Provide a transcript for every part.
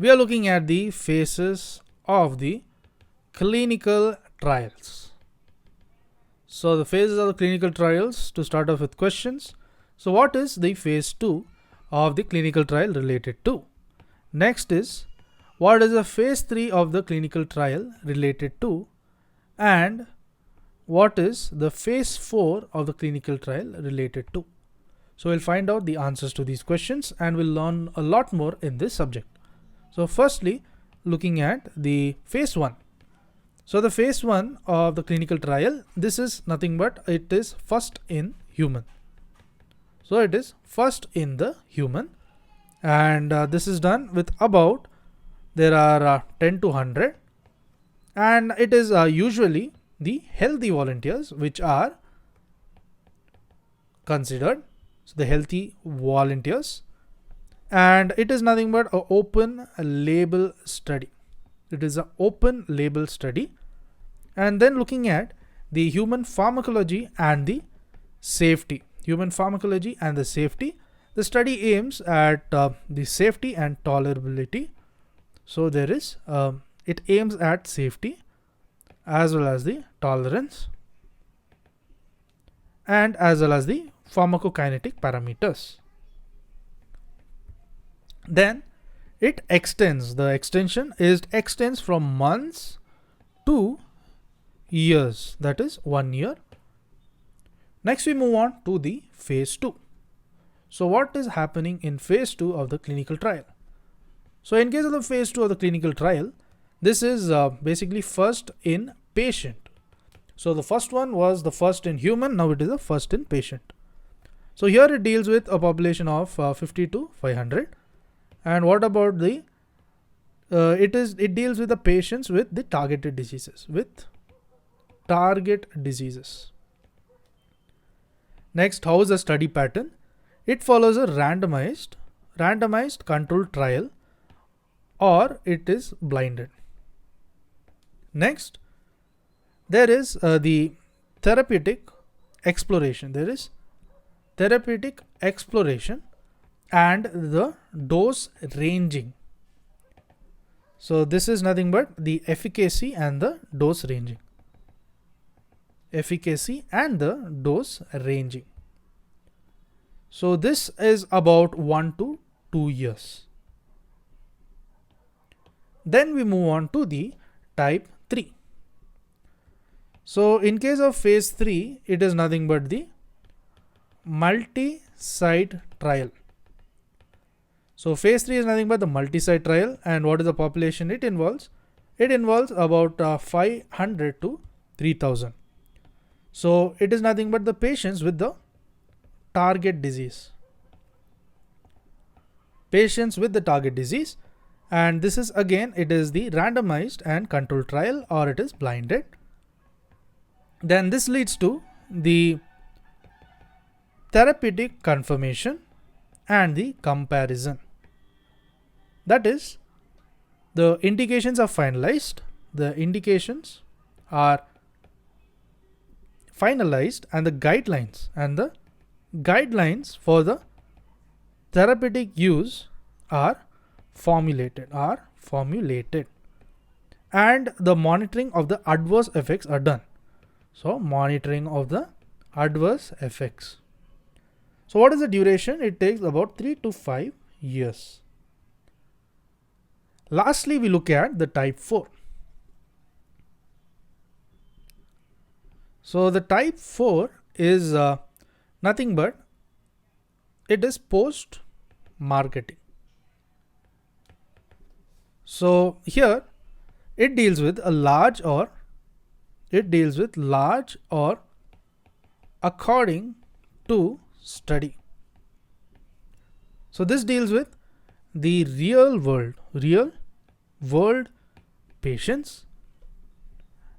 we are looking at the phases of the clinical trials. So the phases of the clinical trials, to start off with questions. So what is the phase 2 of the clinical trial related to? Next is, what is the phase 3 of the clinical trial related to? And what is the phase 4 of the clinical trial related to? So we'll find out the answers to these questions and we'll learn a lot more in this subject. So firstly, looking at the phase 1. So the phase 1 of the clinical trial, this is nothing but it is first in human. So it is first in the human, and this is done with about, there are 10 to 100, and it is usually the healthy volunteers which are considered. So the healthy volunteers, and it is nothing but an open label study. It is an open label study. And then looking at the human pharmacology and the safety. Human pharmacology and the safety. The study aims at the safety and tolerability. So there is, it aims at safety as well as the tolerance and as well as the pharmacokinetic parameters. Then it extends, the extension extends from months to years, that is 1 year. Next we move on to the phase 2. So what is happening in phase 2 of the clinical trial? So in case of the phase 2 of the clinical trial, this is basically first in patient. So the first one was the first in human, now it is the first in patient. So here it deals with a population of 50 to 500. And what about the, it deals with the patients with the targeted diseases, Next, how is the study pattern? It follows a randomized controlled trial, or it is blinded. Next, there is the therapeutic exploration. There is therapeutic exploration and the dose ranging. So this is nothing but the efficacy and the dose ranging. So this is about 1 to 2 years. Then we move on to the type 3. So in case of phase 3, it is nothing but the multi-site trial. So phase 3 is nothing but the multi-site trial, and what is the population it involves? It involves about 500 to 3000. So it is nothing but the patients with the target disease. And this is again, it is the randomized and controlled trial, or it is blinded. Then this leads to the therapeutic confirmation and the comparison. That is, the indications are finalized. And the guidelines for the therapeutic use are formulated, and the monitoring of the adverse effects are done. So monitoring of the adverse effects. So what is the duration? It takes about 3 to 5 years. Lastly, we look at the type 4. So the type 4 is nothing but it is post marketing. So here it deals with large or according to study. So this deals with the real world patients.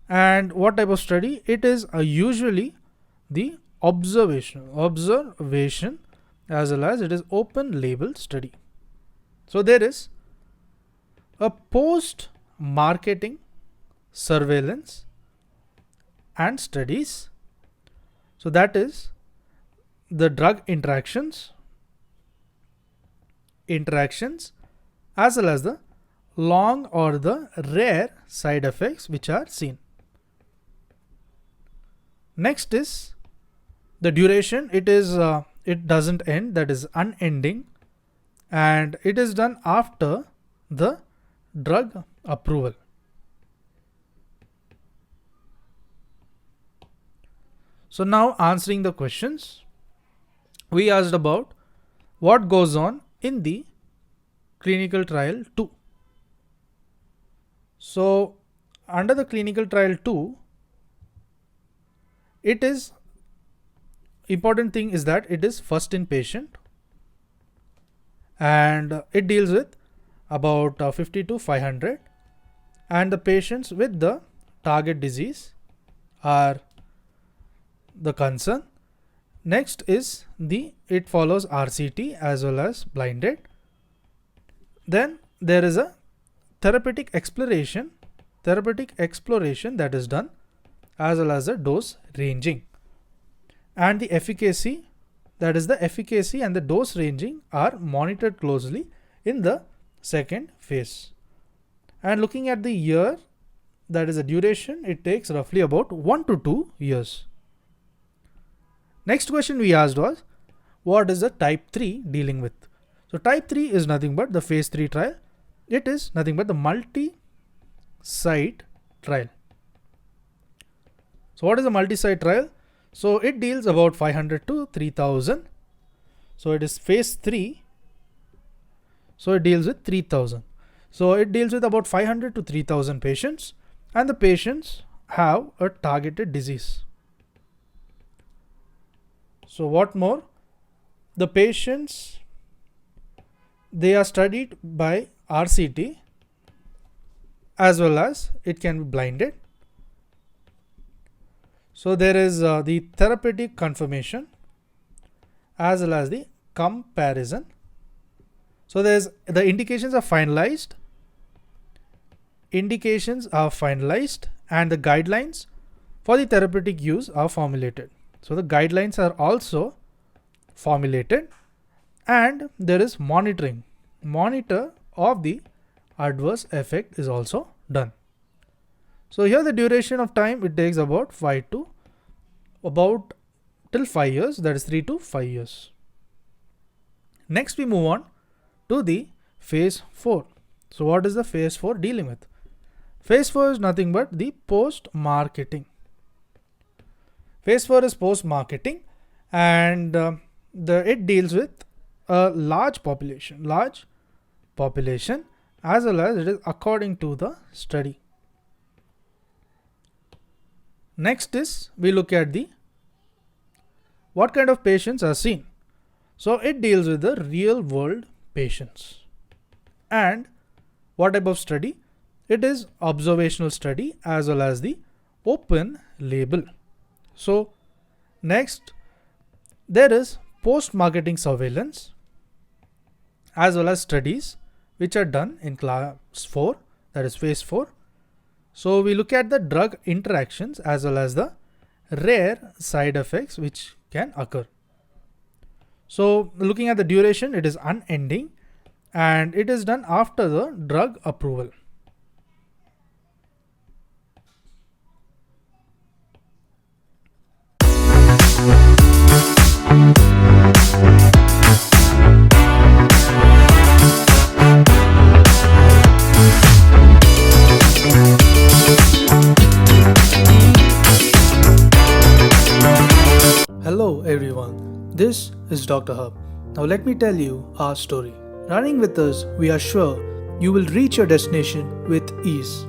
And what type of study? It is usually the observation as well as it is open label study. So there is a post marketing surveillance and studies. So that is the drug interactions as well as the long or the rare side effects which are seen. Next is the duration. It doesn't end, that is unending, and it is done after the drug approval. So now answering the questions, we asked about what goes on in the clinical trial 2. So under the clinical trial 2, it is important thing is that it is first in patient, and it deals with about 50 to 500, and the patients with the target disease are the concern. Next is it follows RCT as well as blinded. Then there is a therapeutic exploration that is done, as well as a dose ranging, and the efficacy, that is the efficacy and the dose ranging are monitored closely in the second phase. And looking at the year, that is the duration, it takes roughly about 1 to 2 years. Next question we asked was, what is the type 3 dealing with? So type 3 is nothing but the phase 3 trial. It is nothing but the multi-site trial. So what is a multi-site trial? So it deals about 500 to 3000. So it is phase 3. So it deals with 3000. So it deals with about 500 to 3000 patients, and the patients have a targeted disease. So what more? The patients, they are studied by RCT, as well as it can be blinded. So there is the therapeutic confirmation as well as the comparison. So there's the indications are finalized. And the guidelines for the therapeutic use are formulated. So the guidelines are also formulated, and there is monitor of the adverse effect is also done. So here the duration of time, it takes about 5 till 5 years, that is 3 to 5 years. Next we move on to the phase 4. So what is the phase 4 dealing with? Phase 4 is nothing but the post-marketing. Phase 4 is post-marketing, and it deals with a large population, as well as it is according to the study. Next is we look at what kind of patients are seen. So it deals with the real world patients. And what type of study? It is observational study as well as the open label. So next, there is post-marketing surveillance as well as studies which are done in class 4, that is phase 4. So we look at the drug interactions as well as the rare side effects which can occur. So looking at the duration, it is unending, and it is done after the drug approval. Hello everyone, this is Dr. Hub. Now let me tell you our story. Running with us, we are sure you will reach your destination with ease.